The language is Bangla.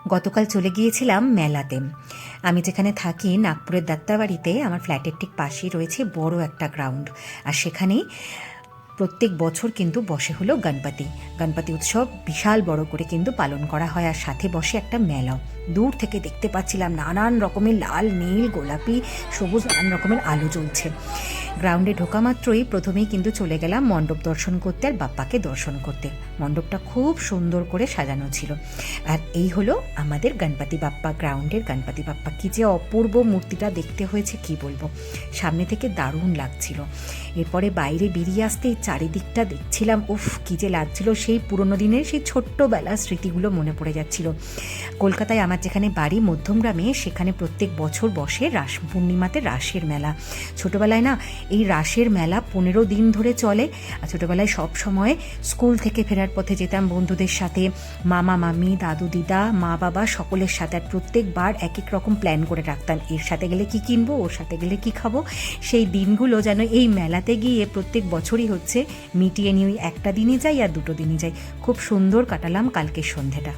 গতকাল চলে গিয়েছিলাম মেলাতে। আমি যেখানে থাকি নাগপুরের দত্তাবাড়িতে, আমার ফ্ল্যাটের ঠিক পাশেই রয়েছে বড় একটা গ্রাউন্ড। আর সেখানেই প্রত্যেক বছর কিন্তু বসে হলো গণপতি উৎসব বিশাল বড় করে কিন্তু পালন করা হয়। আর সাথে বসে একটা মেলাও। দূর থেকে দেখতে পাচ্ছিলাম নানান রকমের লাল, নীল, গোলাপি, সবুজ নানান রকমের আলো জ্বলছে। গ্রাউন্ডে ঢোকা মাত্রই প্রথমেই কিন্তু চলে গেলাম মণ্ডপ দর্শন করতে আর বাপ্পাকে দর্শন করতে। মণ্ডপটা খুব সুন্দর করে সাজানো ছিল। আর এই হলো আমাদের গণপতি বাপ্পা, গ্রাউন্ডের গণপতি বাপ্পা। কী যে অপূর্ব মূর্তিটা দেখতে হয়েছে কি বলবো, সামনে থেকে দারুণ লাগছিল। এরপরে বাইরে বেরিয়ে আসতেই চারিদিকটা দেখছিলাম, উফ কী যে লাগছিল, সেই পুরনো দিনের সেই ছোট্টবেলার স্মৃতিগুলো মনে পড়ে যাচ্ছিল। কলকাতায় আমার যেখানে বাড়ি মধ্যমগ্রামে, সেখানে প্রত্যেক বছর বসে রাস পূর্ণিমাতে রাসের মেলা। ছোটোবেলায় না এই রাসের মেলা 15 দিন ধরে চলে। আর ছোটোবেলায় সব সময় স্কুল থেকে ফেরার পথে যেতাম বন্ধুদের সাথে, মামা মামি, দাদু দিদা, মা বাবা সকলের সাথে। আর প্রত্যেকবার এক এক রকম প্ল্যান করে রাখতাম, এর সাথে গেলে কি কিনবো, ওর সাথে গেলে কি খাবো। সেই দিনগুলো যেন এই মেলাতে গিয়ে প্রত্যেক বছরই হচ্ছে মিটিয়ে নিয়ে ওই একটা দিনই যাই আর দুটো দিনই যাই। খুব সুন্দর কাটালাম কালকের সন্ধেটা।